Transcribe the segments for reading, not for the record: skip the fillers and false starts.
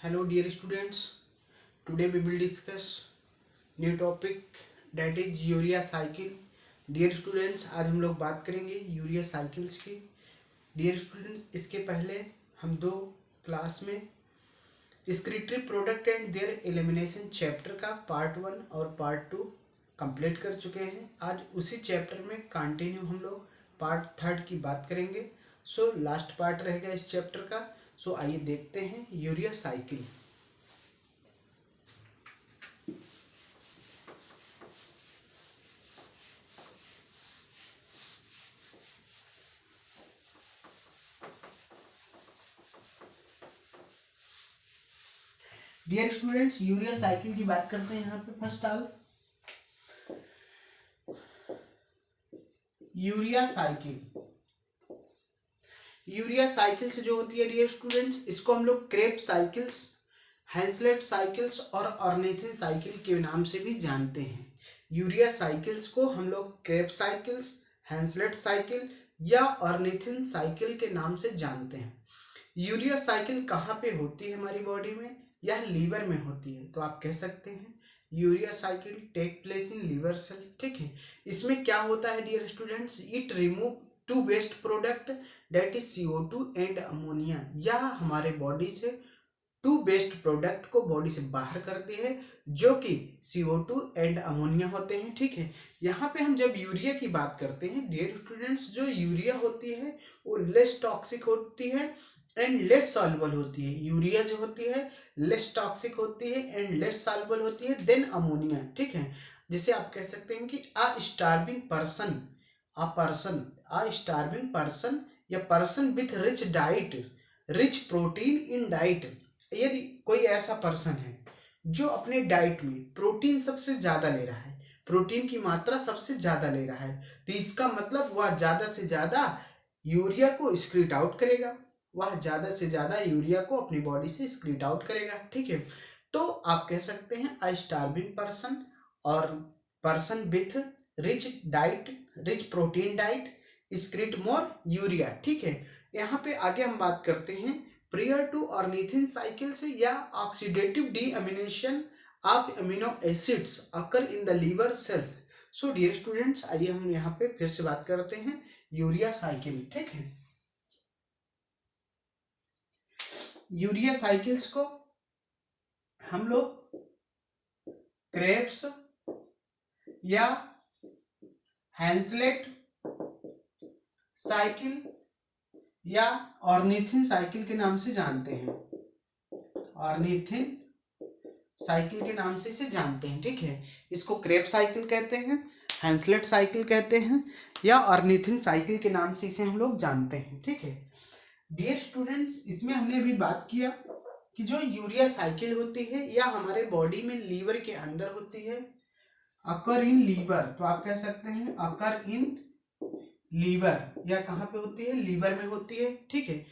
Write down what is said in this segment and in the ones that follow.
Hello dear students, today we will discuss new topic that is urea cycle. Dear students, आज हम लोग बात करेंगे यूरिया साइकिल्स की। डियर स्टूडेंट्स, इसके पहले हम दो क्लास में descriptive product and their elimination chapter का पार्ट 1 और पार्ट 2 कंप्लीट कर चुके हैं। आज उसी चैप्टर में कंटिन्यू हम लोग पार्ट 3 की बात करेंगे। सो लास्ट पार्ट रहेगा इस चैप्टर का। सो आइए देखते हैं urea cycle. Dear students, urea cycle की बात करते हैं। यहाँ पे फर्स्ट ऑल यूरिया साइकिल से जो होती है डियर स्टूडेंट्स, इसको हम लोग क्रेब साइकिल्स, हैंसलेट साइकिल्स और ऑर्निथिन साइकिल के नाम से भी जानते हैं। यूरिया साइकिल्स को हम लोग क्रेब साइकिल्स, हैंसलेट साइकिल या ऑर्निथिन साइकिल के नाम से जानते हैं। यूरिया साइकिल कहाँ पे होती है हमारी बॉडी में? यह लीवर में होती है। तो आप कह सकते हैं urea cycle take place in liver cell. ठीक है, इसमें क्या होता है dear students? It remove two waste product that is CO2 and ammonia. यह हमारे बॉडी से टू वेस्ट प्रोडक्ट को बॉडी से बाहर करती है, जो कि CO2 एंड अमोनिया होते हैं। ठीक है, यहाँ पे हम जब यूरिया की बात करते हैं डियर स्टूडेंट्स, जो यूरिया होती है वो लेस टॉक्सिक होती है एंड लेस सॉल्युबल होती है। यूरिया जो होती है लेस टॉक्सिक होती है एंड लेस सॉल्युबल होती है देन अमोनिया। ठीक है, जिसे आप कह सकते हैं कि अ स्टार्विंग पर्सन या person with rich diet, rich protein in diet. यदि कोई ऐसा पर्सन है जो अपने डाइट में प्रोटीन सबसे ज्यादा ले रहा है, प्रोटीन की मात्रा सबसे ज्यादा ले रहा है, तो इसका मतलब वह ज्यादा से ज्यादा यूरिया को एक्सक्रीट आउट करेगा। वह ज्यादा से ज्यादा यूरिया को अपनी बॉडी से एक्सक्रीट आउट करेगा। ठीक है, तो आप कह सकते हैं अ स्टार्विंग पर्सन और person with rich diet, rich protein diet excrete more urea. ठीक है, यहाँ पे आगे हम बात करते हैं प्रियर टू ऑर्निथिन साइकिल से या oxidative deamination of amino acids occur in the liver cell. So dear students, आइए हम यहाँ पे फिर से बात करते हैं यूरिया साइकिल। ठीक है, यूरिया साइकिल्स को हम लोग क्रेब्स या हैंसलेट साइकिल या ऑर्निथिन साइकिल के नाम से जानते हैं। ऑर्निथिन साइकिल के नाम से इसे जानते हैं। ठीक है, इसको क्रेब साइकिल कहते हैं, हैंसलेट साइकिल कहते हैं या ऑर्निथिन साइकिल के नाम से इसे हम लोग जानते हैं। ठीक है डियर स्टूडेंट्स, इसमें हमने अभी बात किया कि जो यूरिया साइकिल होती है या हमारे बॉडी में लीवर के अंदर होती है, अकर इन लीवर। तो आप कह सकते हैं अकर इन लीवर, या कहाँ पे होती है? लीवर में होती है। ठीक है,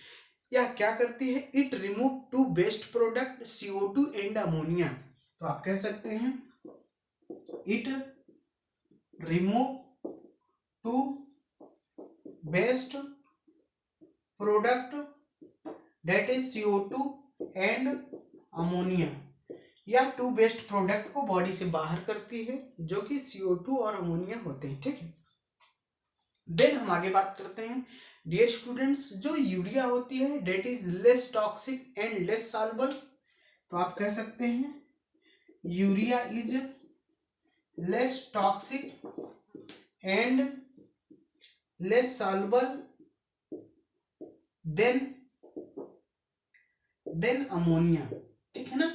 यह क्या करती है? It remove two waste product CO2 and ammonia. तो आप कह सकते हैं it remove two waste product that is CO2 and ammonia. या टू वेस्ट प्रोडक्ट को बॉडी से बाहर करती है, जो कि CO2 और अमोनिया होते हैं। ठीक है, देन हम आगे बात करते हैं डियर स्टूडेंट्स, जो यूरिया होती है that is less toxic and less soluble. तो आप कह सकते हैं urea is less toxic and less soluble than ammonia. ठीक है ना,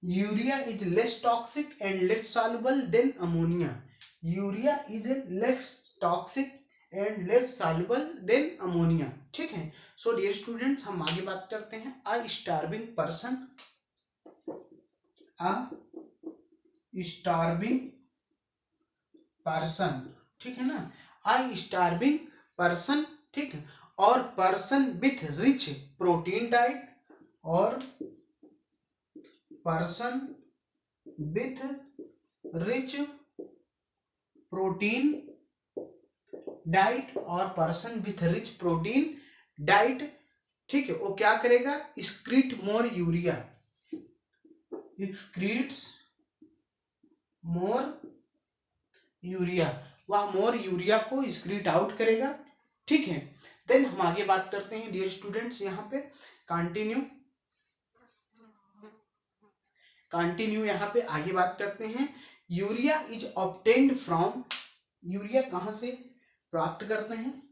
urea is less toxic and less soluble than ammonia. Urea is less toxic and less soluble than ammonia. ठीक है, सो डियर स्टूडेंट्स, हम आगे बात करते हैं अ स्टार्विंग पर्सन ठीक है ना, अ स्टार्विंग पर्सन। ठीक है, और person with rich protein diet, और person with rich protein diet और person with rich protein diet. ठीक है, वो क्या करेगा? Excrete more urea. Excretes more urea, वह मोर यूरिया को एक्सक्रीट आउट करेगा। ठीक है, देन हम आगे बात करते हैं डियर स्टूडेंट्स, यहाँ पे कंटिन्यू यहाँ पे आगे बात करते हैं। Urea is obtained from, urea कहाँ से प्राप्त करते हैं?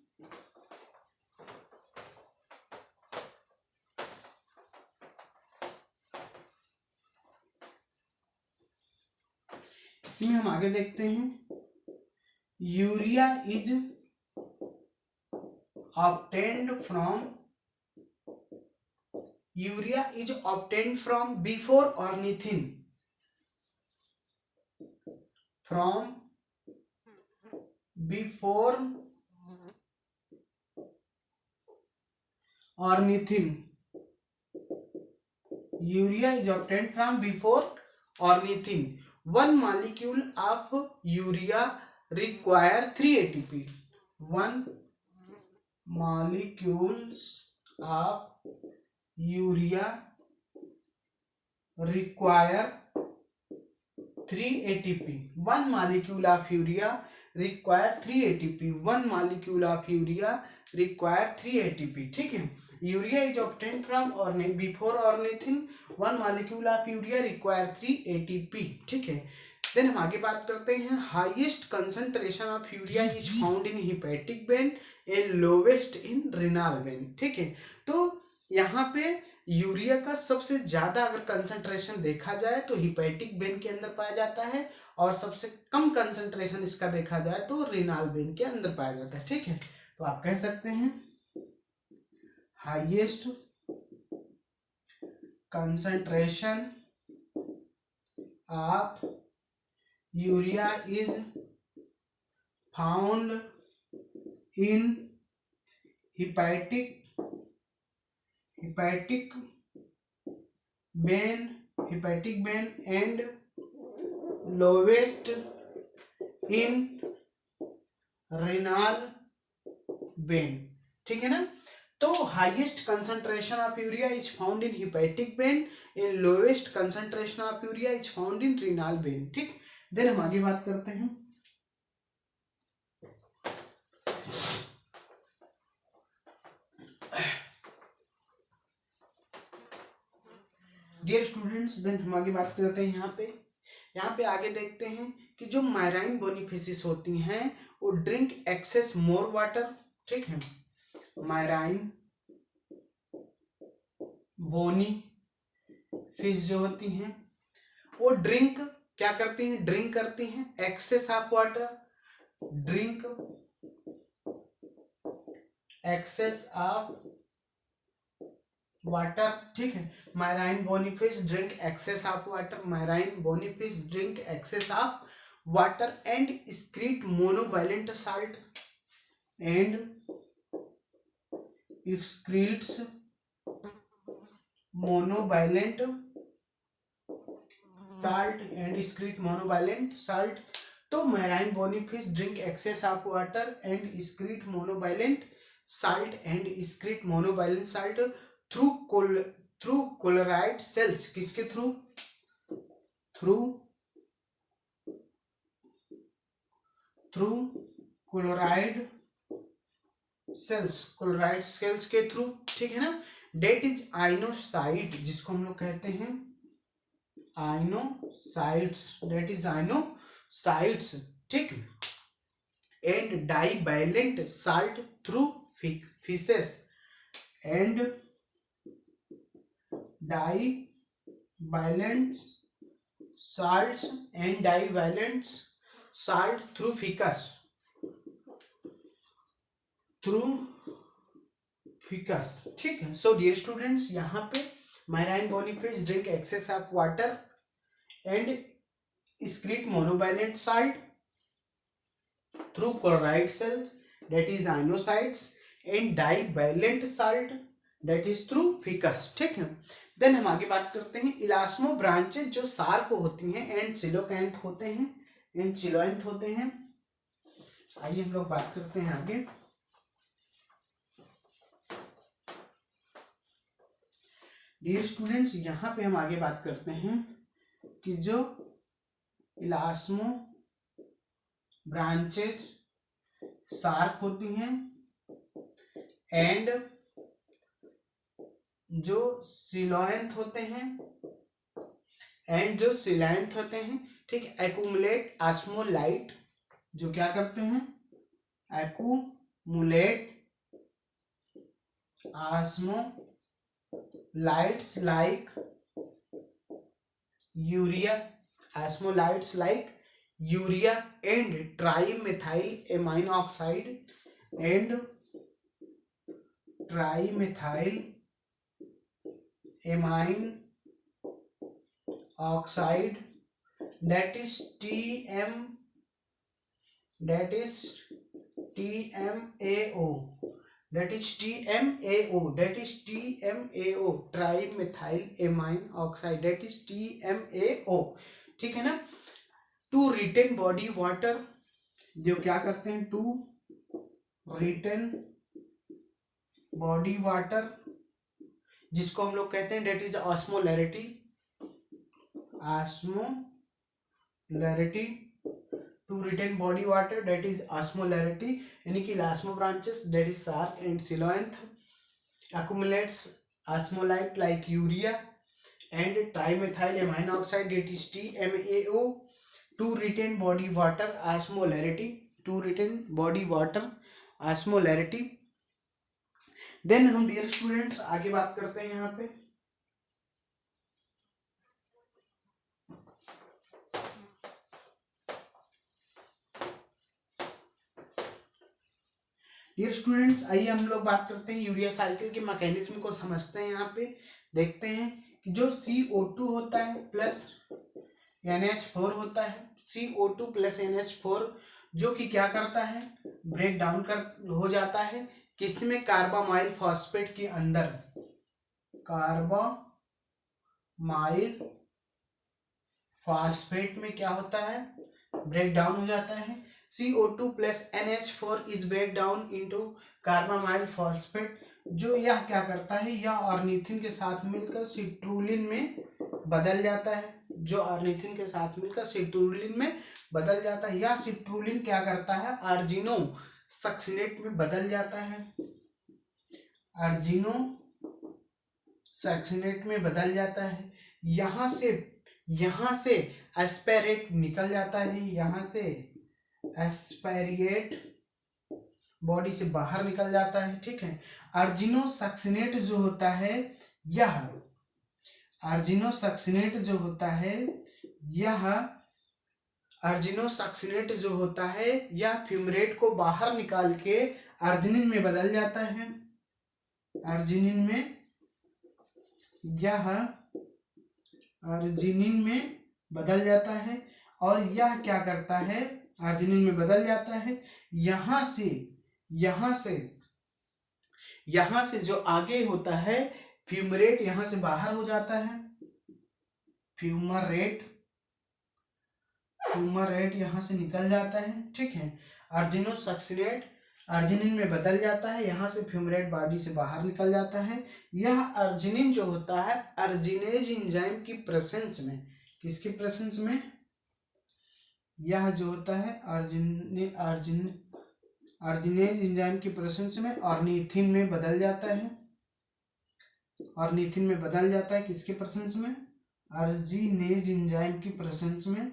इसमें हम आगे देखते हैं, urea is obtained from, urea is obtained from before ornithine, from before ornithine, urea is obtained from before ornithine. 1 molecule of urea require 3 ATP. 1 molecules of urea require 3 ATP. 1 molecule of urea require 3 ATP. 1 molecule of urea require 3 ATP. ठीक है, urea is obtained from before ornithine, 1 molecule of urea require 3 ATP. ठीक है, then हम आगे बात करते हैं, highest concentration of urea is found in hepatic vein and lowest in renal vein. ठीक है, तो यहाँ पे यूरिया का सबसे ज्यादा अगर कंसंट्रेशन देखा जाए तो हिपैटिक वेन के अंदर पाया जाता है, और सबसे कम कंसंट्रेशन इसका देखा जाए तो रेनल वेन के अंदर पाया जाता है। ठीक है, तो आप कह सकते हैं highest concentration of urea is found in hepatic vein and lowest in renal vein। ठीक है ना, तो highest concentration of urea is found in hepatic vein and lowest concentration of urea is found in renal vein. ठीक, then हम आगे बात करते हैं, डियर स्टूडेंट्स, देन हम आगे बात करते हैं, यहाँ पे आगे देखते हैं कि जो माइराइन बोनीफेसिस होती हैं वो ड्रिंक एक्सेस मोर वाटर। ठीक है, माइराइन बोनी फिश जो होती हैं वो ड्रिंक क्या करती हैं, ड्रिंक करती हैं excess of water, drink excess of water. ठीक है, marine bony fish drink excess of water, marine bony fish drink excess of water and excrete monovalent salt and excretes monovalent salt and excrete monovalent salt। तो marine bony fish drink excess of water and excrete monovalent salt and excrete monovalent salt through chloride cells. किसके थ्रू? Through chloride cells, chloride cells के through. ठीक है ना, date is आइनोसाइड, जिसको हम लोग कहते हैं आइनोसाइड्स, डेट इज आइनोसाइड्स। ठीक, and divalent salt through faeces and divalent salt and divalent salt through faeces, through faeces. ठीक है, सो डियर स्टूडेंट्स, यहाँ पे marine bony fish drink excess of water and excrete monovalent salt through chloride cells, that is ionocytes, and divalent salt, that is through ficus. ठीक है, then हम आगे बात करते हैं, इलास्मो ब्रांचेज जो सार्क होती हैं एंड सिलोकैंथ होते हैं, एंड चिलोएंथ होते हैं। आइए हम लोग बात करते हैं आगे। डियर स्टूडेंट्स, यहाँ पे हम आगे बात करते हैं कि जो इलास्मो ब्रांचेज शार्क होती हैं एंड जो सिलोएंथ होते हैं ठीक, एक्यूमुलेट ऑस्मोलाइट, जो क्या करते हैं, accumulate osmolytes like urea and trimethyl amine oxide that is TMAO, trimethyl amine oxide, that is TMAO, ठीक है ना। टू रिटेन बॉडी वाटर, जो क्या करते हैं, टू रिटेन बॉडी वाटर, जिसको हम लोग कहते हैं that is osmolarity, to retain body water that is osmolarity, यानी कि elasmobranchs that is shark and coelacanth accumulates osmolyte like urea and trimethyl amine oxide that is TMAO, to retain body water osmolarity, then हम dear students आगे बात करते हैं यहाँ पे। Dear students आइए हम लोग बात करते हैं यूरिया साइकिल के मैकेनिज्म को समझते हैं। यहाँ पे देखते हैं कि जो CO2 होता है प्लस NH4 होता है, CO2 प्लस NH4 जो कि क्या करता है, ब्रेक डाउन हो जाता है किसमें, कार्बामाइल फॉस्फेट के अंदर, कार्बामाइल फॉस्फेट में क्या होता है, ब्रेक डाउन हो जाता है। CO2 plus NH4 is break down into carbamyl phosphate, जो यह क्या करता है, यह ऑर्निथिन के साथ मिलकर सिट्रुलिन में बदल जाता है, यह सिट्रुलिन क्या करता है, अर्जिनो सक्सिनेट में बदल जाता है, यहाँ से एस्पेरेट निकल जाता है, एस्पेरिएट बॉडी से बाहर निकल जाता है, ठीक है। अर्जिनो सक्सिनेट जो होता है, यह फ्यूमरेट को बाहर निकाल के अर्जिनिन में बदल जाता है, और यह क्या करता है, अर्जिनिन में बदल जाता है। यहाँ से जो आगे होता है फ्यूमरेट, यहाँ से बाहर हो जाता है, फ्यूमरेट यहाँ से निकल जाता है, ठीक है। अर्जिनो सक्सिनेट अर्जिनिन में बदल जाता है, यहाँ से फ्यूमरेट बॉडी से बाहर निकल जाता है। यह अर्जिनिन जो होता है अर्जिनेज एंजाइम की प्रेजेंस में, किसकी प्रेजेंस में, यह जो होता है अर्जिनेज एंजाइम की प्रेजेंस में ऑर्निथिन में बदल जाता है, किसके प्रेजेंस में, अर्जिनेज एंजाइम की प्रेजेंस में,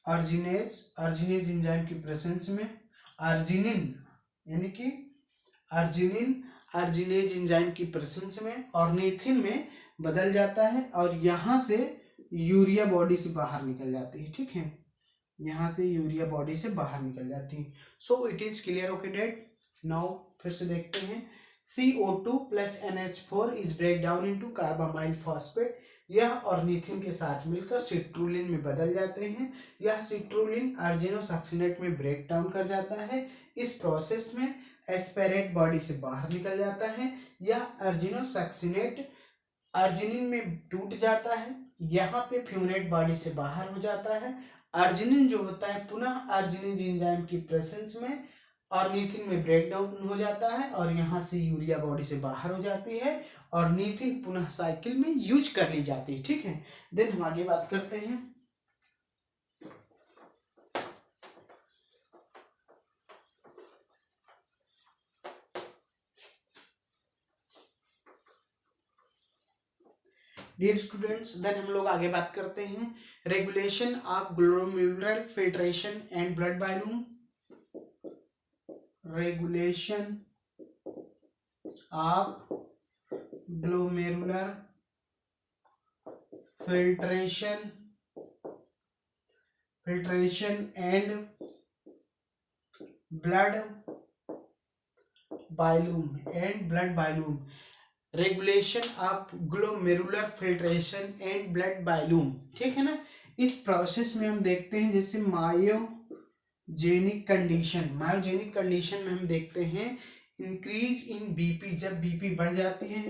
अर्जिनेज एंजाइम की प्रेजेंस में अर्जिनिन, यानी कि अर्जिनेज एंजाइम की प्रेजेंस में ऑर्निथिन में बदल जाता है, और यहाँ से यूरिया बॉडी से बाहर निकल जाती है, ठीक है, so it is clear, okay that. Now फिर से देखते हैं, CO2 plus NH4 is break down into carbamyl phosphate, यह ऑर्निथिन के साथ मिलकर सिट्रुलिन में बदल जाते हैं। यह सिट्रुलिन अर्जिनो सक्सिनेट में ब्रेक डाउन कर जाता है। इस प्रोसेस में एस्पेरेट बॉडी से बाहर निकल जाता है। यह अर्जिनो सक्सिनेट अर्जिनिन में टूट जाता है, यहाँ पे फ्यूमरेट बॉडी से बाहर हो जाता है। अर्जिनिन जो होता है पुनः अर्जिनेज एंजाइम की प्रेजेंस में ऑर्निथिन में ब्रेक डाउन हो जाता है और यहाँ से यूरिया बॉडी से बाहर हो जाती है और ऑर्निथिन पुनः साइकिल में यूज कर ली जाती है। ठीक है, देन हम आगे बात करते हैं। डियर स्टूडेंट्स, देन हम लोग आगे बात करते हैं regulation of glomerular filtration and blood volume. Regulation of glomerular filtration and blood volume. Regulation of glomerular filtration and blood volume, ठीक है ना। इस प्रोसेस में हम देखते हैं जैसे मायोजेनिक कंडीशन में हम देखते हैं इंक्रीज इन बीपी, जब बीपी बढ़ जाती है,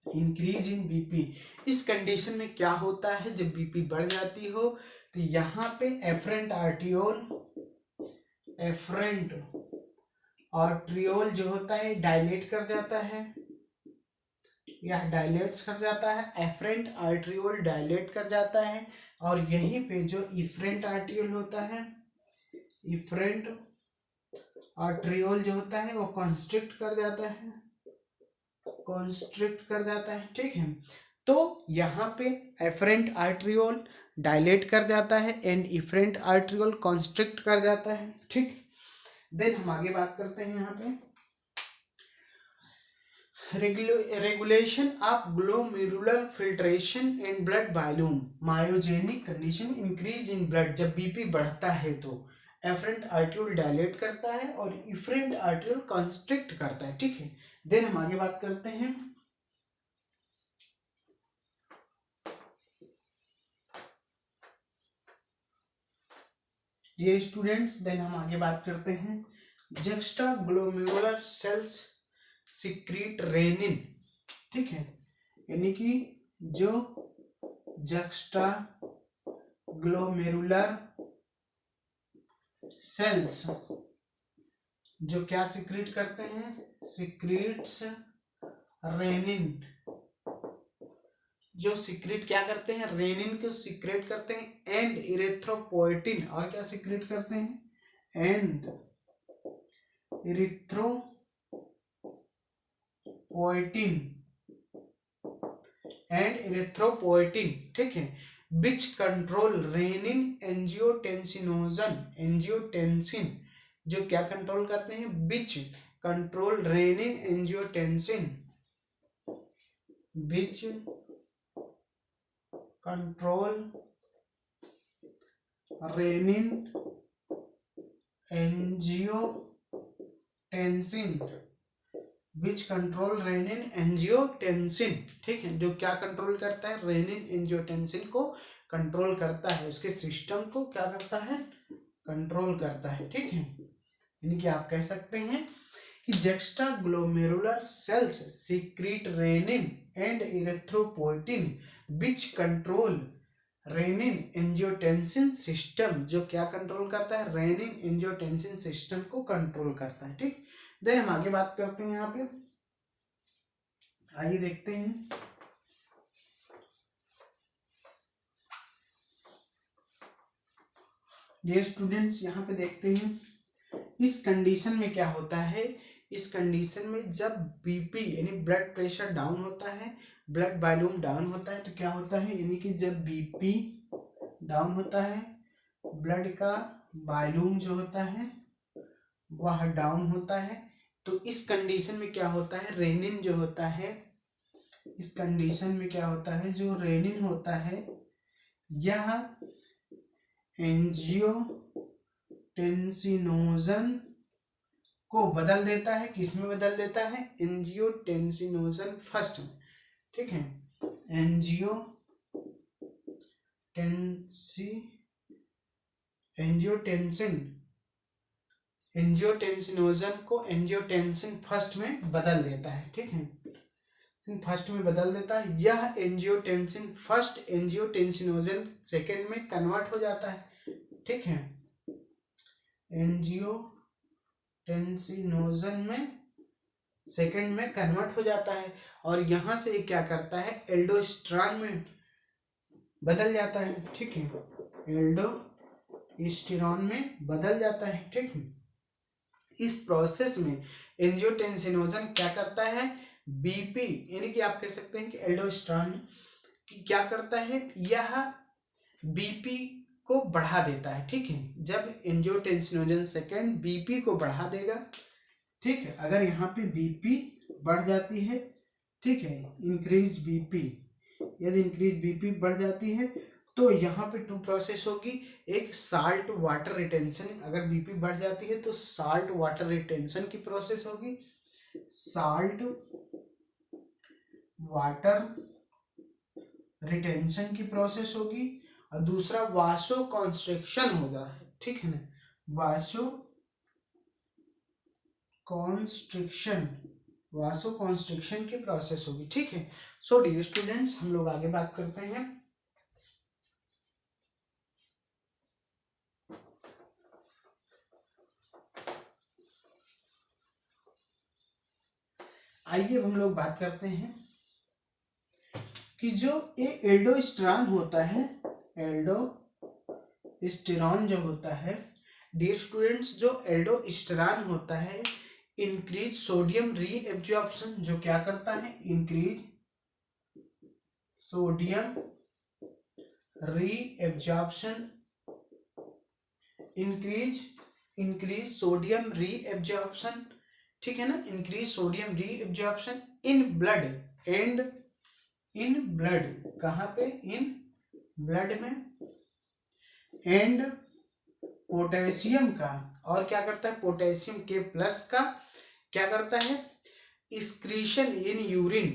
इंक्रीज इन बीपी। इस कंडीशन में क्या होता है, जब बीपी बढ़ जाती हो तो यहाँ पे एफरेंट आर्ट्रियोल जो होता है डायलेट कर जाता है, यह डायलेट्स कर जाता है, एफरेंट आर्ट्रियोल डायलेट कर जाता है और यहीं पे जो इफरेंट आर्ट्रियोल होता है, इफरेंट आर्ट्रियोल जो होता है वो कॉन्स्ट्रिक्ट कर जाता है, ठीक है। तो यहाँ पे एफरेंट आर्ट्रियोल डायलेट कर जाता है एंड इफरेंट आर्ट्रियोल कॉन्स्ट्रिक्ट कर जाता है, ठीक। देन हम आगे बात करते हैं यहाँ पे regulation of glomerular filtration and blood volume. Myogenic condition, increase in blood, जब बीपी बढ़ता है तो एफरेंट आर्ट्रियोल डायलेट करता है और इफरेंट आर्ट्रियोल कॉन्स्ट्रिक्ट करता है, ठीक है। देन हम आगे बात करते हैं डियर स्टूडेंट्स, देन हम आगे बात करते हैं juxta glomerular cells secrete renin, ठीक है। यानी कि जो जक्स्टा ग्लोमेरुलर सेल्स जो क्या सिक्रीट करते हैं, सिक्रीट्स रेनिन, जो सिक्रेट क्या करते हैं, रेनिन को सिक्रेट करते हैं एंड इरेथ्रोपोएटिन, और क्या सिक्रेट करते हैं, एंड इरेथ्रोपोएटिन, ठीक है। विच कंट्रोल रेनिन एंजियोटेंसिन, जो क्या कंट्रोल करते हैं, विच कंट्रोल रेनिन एंजियोटेंसिन, विच कंट्रोल रेनिन एंजियोटेंसिन, विच कंट्रोल रेनिन एंजियोटेंसिन, ठीक है। जो क्या कंट्रोल करता है, रेनिन एंजियोटेंसिन को कंट्रोल करता है, उसके सिस्टम को क्या करता है, कंट्रोल करता है, ठीक है। यानी कि आप कह सकते हैं कि juxta glomerular cells secrete renin and erythropoietin which control renin angiotensin system, जो क्या कंट्रोल करता है, रेनिन एंजियोटेंसिन सिस्टम को कंट्रोल करता है, ठीक। देन हम आगे बात करते हैं यहाँ पे, आइए देखते हैं डियर स्टूडेंट्स, यहाँ पे देखते हैं इस कंडीशन में क्या होता है। इस कंडीशन में जब बीपी यानी ब्लड प्रेशर डाउन होता है, ब्लड वॉल्यूम डाउन होता है, तो क्या होता है, यानी कि जब बीपी डाउन होता है, ब्लड का वॉल्यूम जो होता है वह डाउन होता है। तो इस कंडीशन में क्या होता है, रेनिन जो होता है, इस कंडीशन में क्या होता है, जो रेनिन होता है यह एंजियोटेंसिनोजन को बदल देता है, किसमें बदल देता है, एंजियोटेंसिनोजन फर्स्ट में, ठीक है। एंजियोटेंसिनोजन को एंजियोटेंसिन फर्स्ट में बदल देता है, ठीक है, फर्स्ट में बदल देता है। यह एंजियोटेंसिन फर्स्ट एंजियोटेंसिनोजन सेकेंड में कन्वर्ट हो जाता है, ठीक है। एंजियोटेंसिन एंजियोटेंसिनोजन में सेकंड में कन्वर्ट हो जाता है और यहाँ से क्या करता है, एल्डोस्टेरॉन में बदल जाता है। ठीक है, एल्डोस्टेरॉन में बदल जाता है। ठीक है, इस प्रोसेस में एंजियोटेंसिनोजन क्या करता है, बीपी यानी कि आप कह सकते हैं कि एल्डोस्टेरॉन की क्या करता है, यह बीपी को बढ़ा देता है। ठीक है, जब एंजियोटेंसिनोजन सेकंड बीपी को बढ़ा देगा, ठीक है, अगर यहाँ पे बीपी बढ़ जाती है, ठीक है, इंक्रीज बीपी, यदि इंक्रीज बीपी बढ़ जाती है तो यहाँ पे टू प्रोसेस होगी। एक साल्ट वाटर रिटेंशन, अगर बीपी बढ़ जाती है तो साल्ट वाटर रिटेंशन की प्रोसेस होगी, साल्ट वाटर रिटेंशन की प्रोसेस होगी, और दूसरा वासो कॉन्स्ट्रिक्शन होगा। ठीक है ना, वासो कॉन्स्ट्रिक्शन की प्रोसेस होगी। ठीक है, सो डियर स्टूडेंट्स, हम लोग आगे बात करते हैं। आइए हम लोग बात करते हैं कि जो ये एल्डोस्टेरॉन होता है, एल्डोस्टेरॉन जो होता है डियर स्टूडेंट्स, जो एल्डोस्टेरॉन होता है, इंक्रीज सोडियम रीएब्जॉर्प्शन, जो क्या करता है, increase sodium reabsorption, increase sodium reabsorption. ठीक है ना, increase sodium reabsorption in blood and in blood, कहाँ पे, इन ब्लड में, एंड पोटेशियम का, और क्या करता है, पोटेशियम के प्लस का क्या करता है, एक्सक्रीशन इन यूरिन,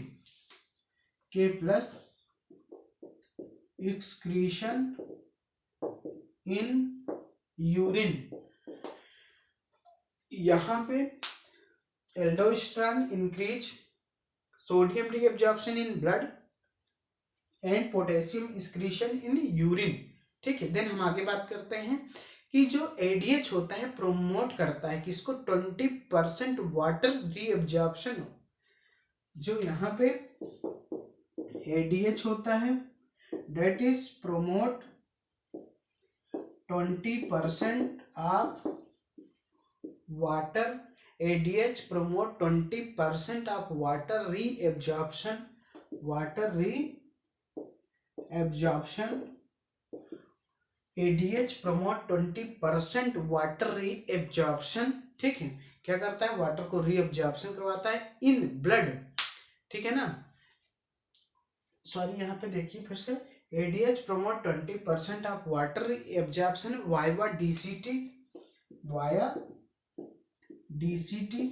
के प्लस एक्सक्रीशन इन यूरिन। यहाँ पे aldosterone increase sodium reabsorption in blood and potassium excretion in urine. ठीक है, देन हम आगे बात करते हैं कि जो एडीएच होता है प्रोमोट करता है किसको, 20% वाटर रीअब्जॉर्प्शन। जो यहाँ पे एडीएच होता है that is promote 20% of water, ADH promote 20% of water reabsorption, ADH promote 20% water reabsorption. ठीक है, क्या करता है, वाटर को रीएब्जॉर्प्शन करवाता है इन ब्लड। ठीक है ना, सॉरी यहाँ पे देखिए फिर से, ADH promote 20% of water absorption via DCT.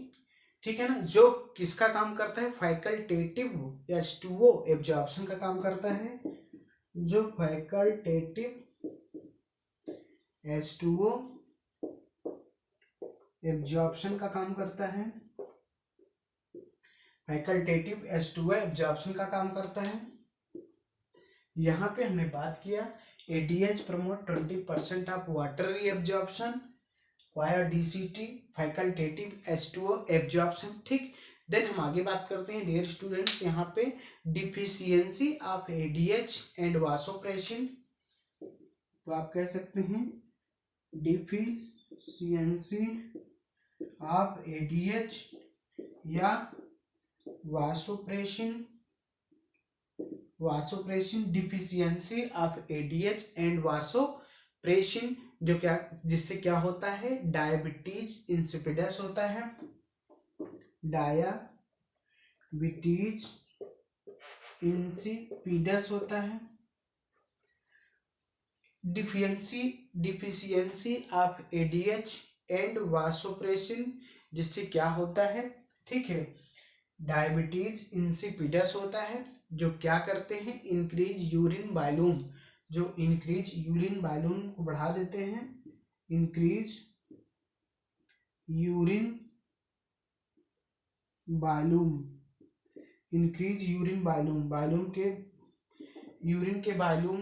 ठीक है ना, जो किसका काम करता है, फैकल्टेटिव H2O एब्जॉर्प्शन का काम करता है, जो फैकल्टेटिव H2O एब्जॉर्प्शन का काम करता है, फैकल्टेटिव H2O एब्जॉर्प्शन का काम करता है। यहाँ पे हमने बात किया ADH promote 20% of water reabsorption via DCT, facultative H2O absorption. ठीक, देन हम आगे बात करते हैं डियर स्टूडेंट्स, यहाँ पे deficiency of ADH and vasopressin. तो आप कह सकते हैं डिफिशियंसी ऑफ ADH या vasopressin, deficiency of ADH and vasopressin, जो क्या, जिससे क्या होता है, डायबिटीज इंसिपिडस होता है, डायबिटीज इंसिपिडस होता है। Deficiency of ADH and vasopressin, जिससे क्या होता है, ठीक है, डायबिटीज इंसिपिडस होता है, जो क्या करते हैं, इंक्रीज यूरिन वॉल्यूम, जो इंक्रीज यूरिन वॉल्यूम को बढ़ा देते हैं, increase urine volume, increase urine volume के यूरिन के वॉल्यूम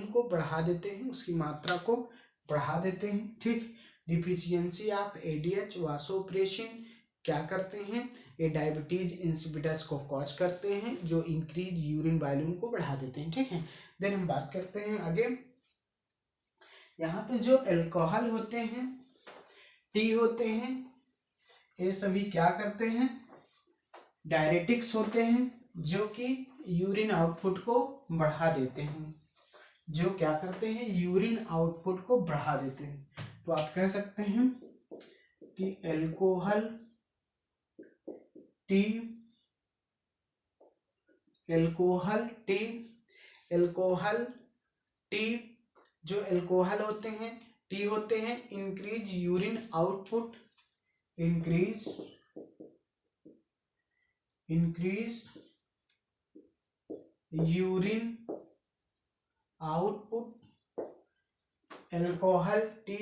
को बढ़ा देते हैं, उसकी मात्रा को बढ़ा देते हैं। ठीक, डिफिशियंसी ऑफ एडीएच वासोप्रेसिन क्या करते हैं, ये डायबिटीज इंसिपिडस को कॉज करते हैं, जो इंक्रीज यूरिन वॉल्यूम को बढ़ा देते हैं। ठीक है, देन हम बात करते हैं आगे। यहाँ पे जो अल्कोहल होते हैं, टी होते हैं, ये सभी क्या करते हैं, डायरेटिक्स होते हैं, जो कि यूरिन आउटपुट को बढ़ा देते हैं, जो क्या करते हैं, यूरिन आउटपुट को बढ़ा देते हैं। तो आप कह सकते हैं कि alcohol T, alcohol T, alcohol T, जो अल्कोहल होते हैं, टी होते हैं, increase urine output, increase urine output, alcohol T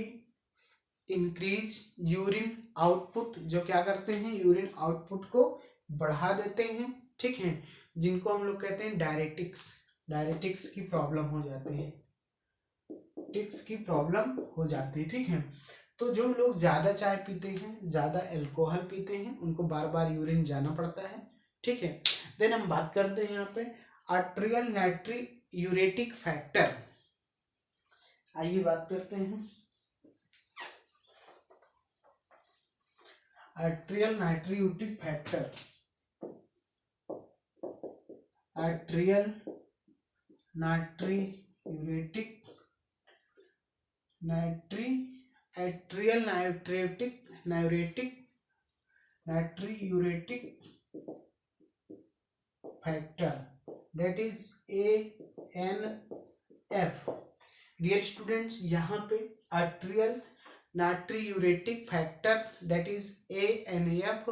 increase urine output, जो क्या करते हैं, यूरिन आउटपुट को बढ़ा देते हैं। ठीक है, जिनको हम लोग कहते हैं डायरेटिक्स, डायरेटिक्स की प्रॉब्लम हो जाती है, टिक्स की प्रॉब्लम हो जाती है। ठीक है, तो जो लोग ज्यादा चाय पीते हैं, ज्यादा अल्कोहल पीते हैं, उनको बार बार यूरिन जाना पड़ता है। ठीक है, देन हम बात करते हैं यहाँ पे आर्टेरियल नाइट्री यूरेटिक फैक्टर। आइए बात करते हैं arterial natriuretic factor, arterial natriuretic arterial natriuretic factor, that is ANF। Dear students, यहाँ पे arterial natriuretic factor that is ANF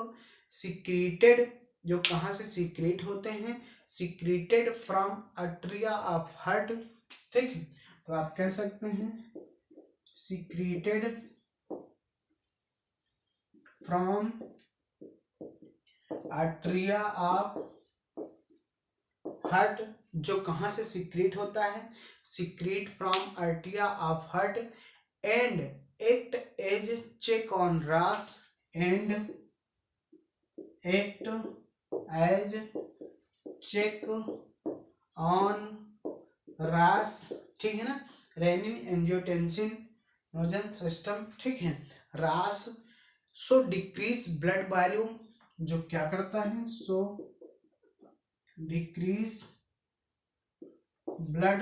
secreted, जो कहाँ से सिक्रेट होते हैं, secreted from arteria of heart. ठीक है, तो आप कह सकते हैं secreted from arteria of heart, जो कहाँ से सिक्रीट होता है, secrete from arteria of heart and act as check on RAS, and act as check on रास। ठीक है ना, रेनिन एंजियोटेंसिन नोजन सिस्टम। ठीक है, रास सो डिक्रीज ब्लड वॉल्यूम, जो क्या करता है, सो डिक्रीज ब्लड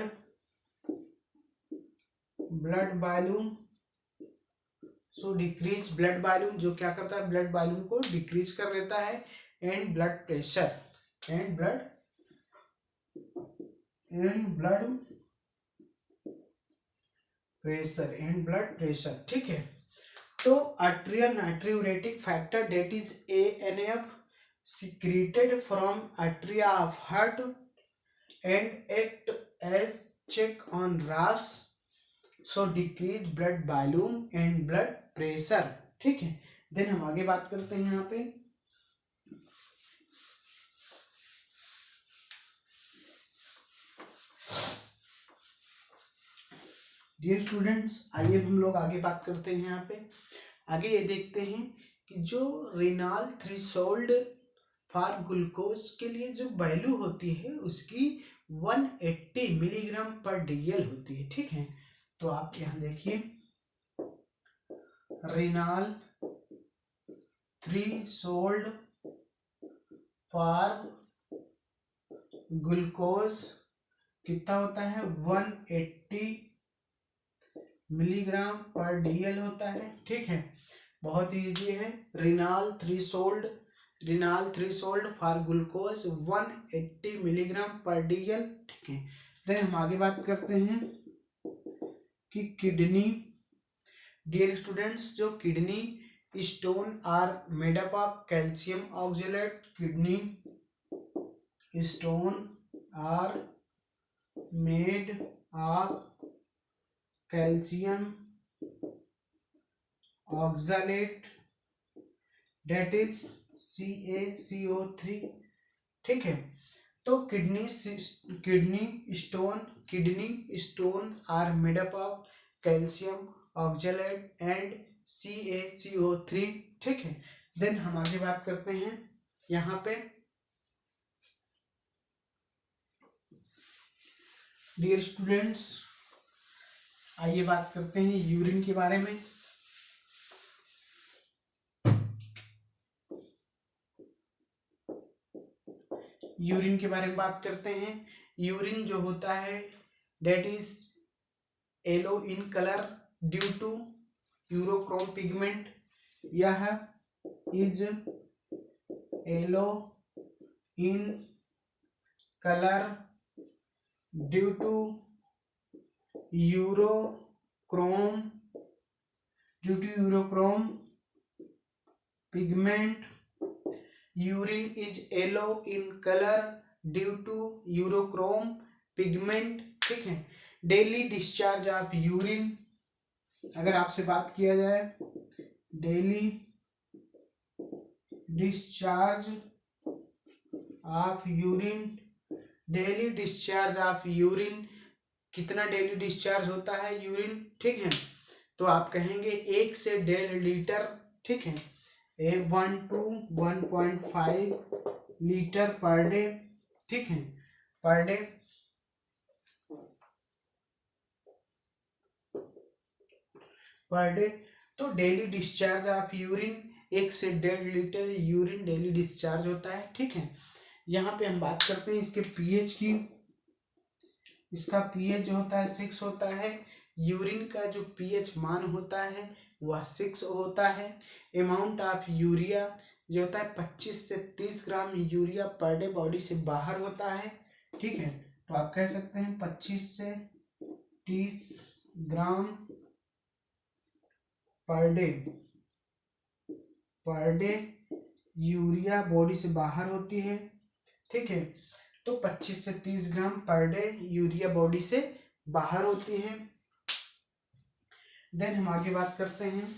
वॉल्यूम, सो डिक्रीज ब्लड वॉल्यूम, जो क्या करता है, ब्लड वॉल्यूम को डिक्रीज कर देता है, and blood pressure, and blood pressure. ठीक है, तो arterial natriuretic factor that is ANF secreted from arteria of heart and act as check on RAS, so decrease blood volume and blood pressure। ठीक है, then हम आगे बात करते हैं यहाँ पे डियर स्टूडेंट्स, आइए हम लोग आगे बात करते हैं। यहाँ पे आगे ये देखते हैं कि जो रेनाल थ्रेशोल्ड फॉर ग्लूकोज के लिए जो वैल्यू होती है उसकी 180 मिलीग्राम पर DL होती है। ठीक है, तो आप यहाँ देखिए रेनाल थ्रेशोल्ड फॉर ग्लूकोज कितना होता है, 180 मिलीग्राम पर DL होता है। ठीक है, बहुत ही इजी है, renal threshold for glucose 180 milligram पर DL। ठीक है, देन हम आगे बात करते हैं कि किडनी। डियर स्टूडेंट्स, जो kidney stone are made up of calcium oxalate, kidney stone are made of calcium oxalate that is CaCO3। ठीक है, तो kidney stone are made up of calcium oxalate and CaCO3, ठीक है। Then हम आगे बात करते हैं यहाँ पे डियर स्टूडेंट्स, आइए बात करते हैं यूरिन के बारे में। यूरिन के बारे में बात करते हैं। यूरिन जो होता है that is yellow in colour due to urochrome pigment. यह is yellow in colour due to urochrome pigment. Urine is yellow in colour due to urochrome pigment, ठीक है। डेली डिस्चार्ज ऑफ यूरिन, अगर आपसे बात किया जाए daily discharge of urine, daily discharge of urine, कितना daily discharge होता है यूरिन, ठीक है। तो आप कहेंगे 1 से 1.5 लीटर, ठीक है। 1 to 1.5 लीटर पर डे, ठीक है, पर डे। तो डेली डिस्चार्ज ऑफ यूरिन 1 से 1.5 लीटर यूरिन डेली डिस्चार्ज होता है, ठीक है। यहाँ पे हम बात करते हैं इसके पीएच की। इसका पीएच जो होता है 6 होता है। यूरिन का जो पीएच मान होता है वह 6 होता है। अमाउंट ऑफ यूरिया जो होता है 25 से 30 gram urea per day body से बाहर होता है, ठीक है। तो आप कह सकते हैं 25 से 30 ग्राम पर डे यूरिया बॉडी से बाहर होती है, ठीक है। तो 25 से 30 ग्राम पर डे यूरिया बॉडी से बाहर होती है। देन हम आगे बात करते हैं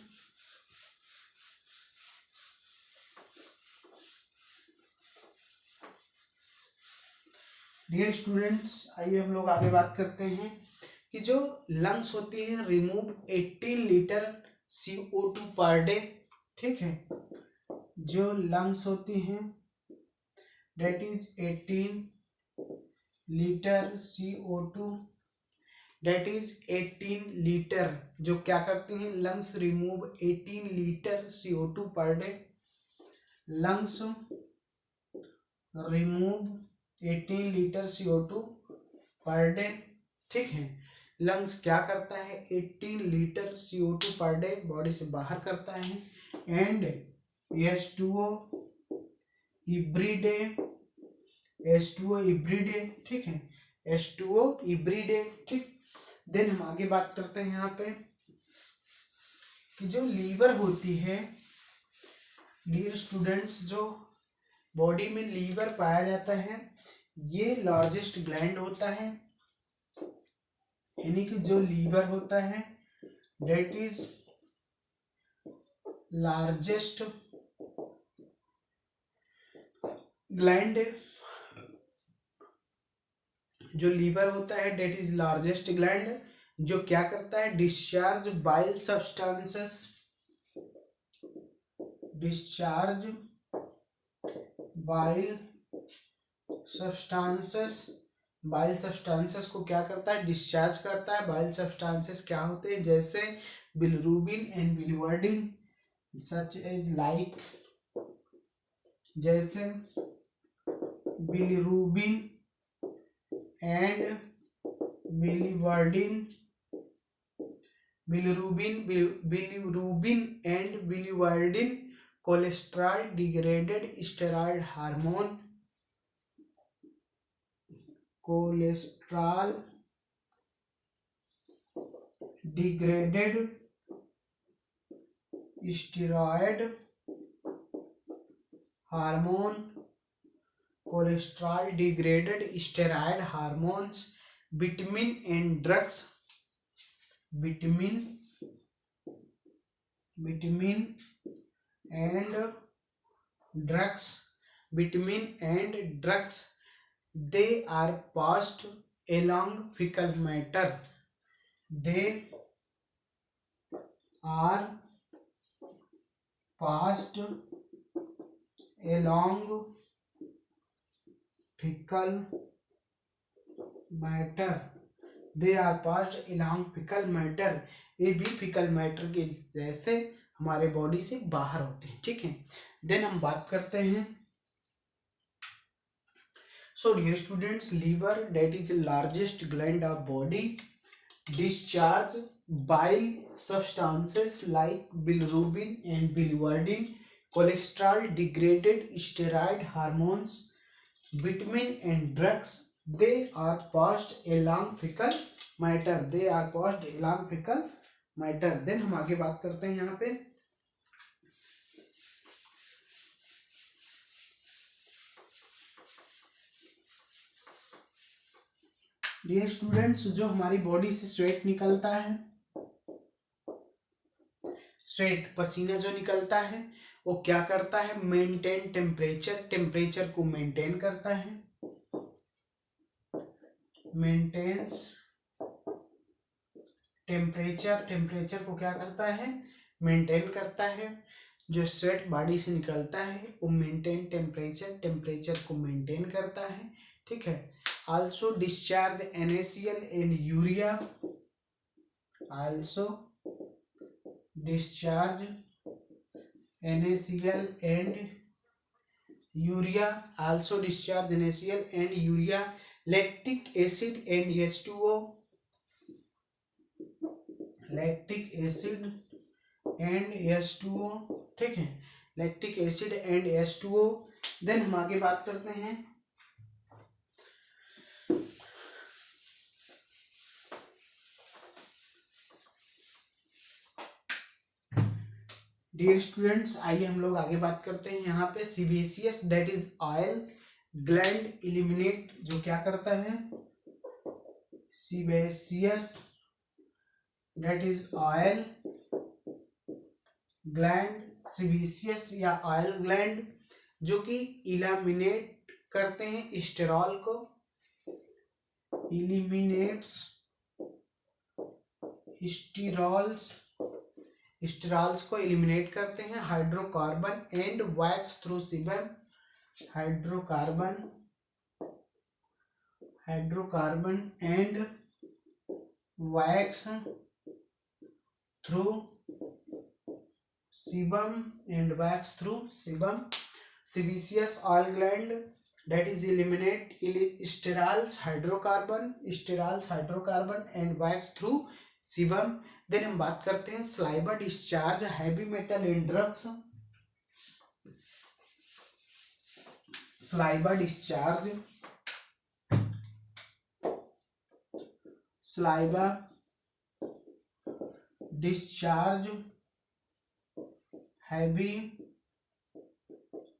डियर स्टूडेंट्स, आइए हम लोग आगे बात करते हैं कि जो लंग्स होती है remove 18 litre CO2 per day, ठीक है। जो लंग्स होती हैं that is 18 litre CO2, that is 18 litre, जो क्या करती हैं lungs remove 18 litre CO2 per day. Lungs remove 18 litre CO2 per day, ठीक है। लंग्स क्या करता है 18 litre CO2 per day body से बाहर करता है। And H2O every day, H2O every day, ठीक है, H2O एवरी डे, ठीक। देन हम आगे बात करते हैं यहाँ पे कि जो लीवर होती है डियर स्टूडेंट्स, जो बॉडी में लीवर पाया जाता है ये लार्जेस्ट ग्लैंड होता है, यानी कि जो लीवर होता है डेट इज लार्जेस्ट ग्लैंड। जो लीवर होता है डेट इज लार्जेस्ट ग्लैंड, जो क्या करता है discharge bile substances, discharge bile substances, bile substances को क्या करता है डिस्चार्ज करता है। बाइल सब्सटेंसेस क्या होते हैं जैसे bilirubin and biliverdin, such as like, जैसे bilirubin and biliverdin, bilirubin and biliverdin cholesterol degraded steroid hormone, cholesterol degraded steroid hormone, cholesterol degraded steroid hormones, vitamin and drugs, vitamin and drugs, vitamin and drugs, they are passed along fecal matter, they are passed along fecal matter, they are passed along fecal matter, ये भी fecal matter के जैसे हमारे body से बाहर होते हैं, ठीक है। देन हम बात करते हैं, so dear students, liver, that is the largest gland of body, discharge bile substances like bilirubin and biliverdin, cholesterol, degraded steroid hormones, vitamin and drugs. They are passed along fecal matter, they are passed along fecal matter. Then हम आगे बात करते हैं यहाँ पे, dear students, जो हमारी body से स्वेट निकलता है, स्वेट पसीना जो निकलता है, वो क्या करता है, मेंटेन टेम्परेचर, टेम्परेचर को मेंटेन करता है, मेंटेन्स टेम्परेचर, टेम्परेचर को क्या करता है, मेंटेन करता है। जो स्वेट बॉडी से निकलता है वो मेंटेन टेम्परेचर, टेम्परेचर को मेंटेन करता है, ठीक है। Also discharge NaCl and urea, also discharge NaCl and urea, also discharge NaCl and urea, lactic acid and H2O, lactic acid and H2O, ठीक है, lactic acid and H2O। Then हम आगे बात करते हैं, डियर स्टूडेंट्स, आइए हम लोग आगे बात करते हैं। यहाँ पे sebaceous, that is oil gland eliminate, जो क्या करता है, sebaceous that is oil gland, sebaceous या ऑयल ग्लैंड, जो कि इलिमिनेट करते हैं स्टेरॉल को, इलिमिनेट्स स्टेरॉल्स को एलिमिनेट करते हैं, hydrocarbon and wax through sebum, hydrocarbon and wax through sebum and wax through sebum. Sebaceous oil gland that is eliminate sterols hydrocarbon and wax through sebum। Then हम बात करते हैं saliva discharge heavy metal and drugs, saliva discharge heavy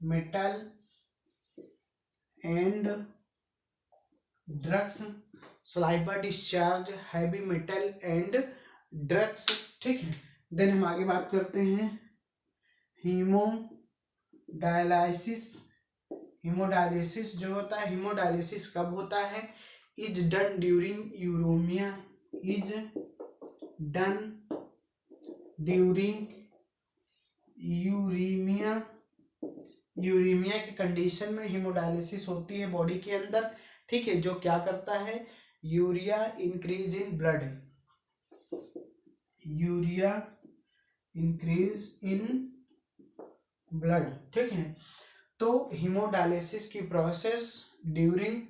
metal and drugs, saliva discharge heavy metal and drugs, ठीक है। Then हम आगे बात करते हैं हीमोडायलिसिस जो होता है, हीमोडायलिसिस कब होता है, is done during uraemia, is done during uraemia की कंडीशन में हीमोडायलिसिस होती है बॉडी के अंदर, ठीक है। जो क्या करता है, urea increase in blood, urea increase in blood, ठीक है। तो हीमोडायलिसिस की प्रोसेस ड्यूरिंग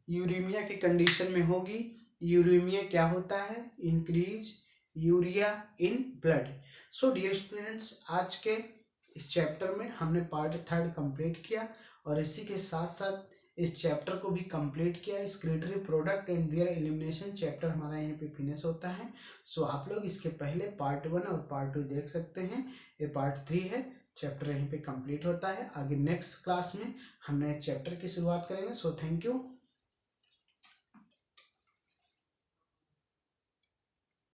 यूरेमिया की कंडीशन में होगी। यूरेमिया क्या होता है, increase urea in blood. So dear students, आज के इस चैप्टर में हमने पार्ट 3 कंप्लीट किया और इसी के साथ साथ इस चैप्टर को भी कंप्लीट किया। Excretory product and their elimination chapter हमारा यहाँ पे फिनिश होता है। सो आप लोग इसके पहले पार्ट 1 और पार्ट 2 देख सकते हैं। ये पार्ट 3 है, चैप्टर यहीं पे कंप्लीट होता है। आगे नेक्स्ट क्लास में हम नए चैप्टर की शुरुआत करेंगे। So thank you.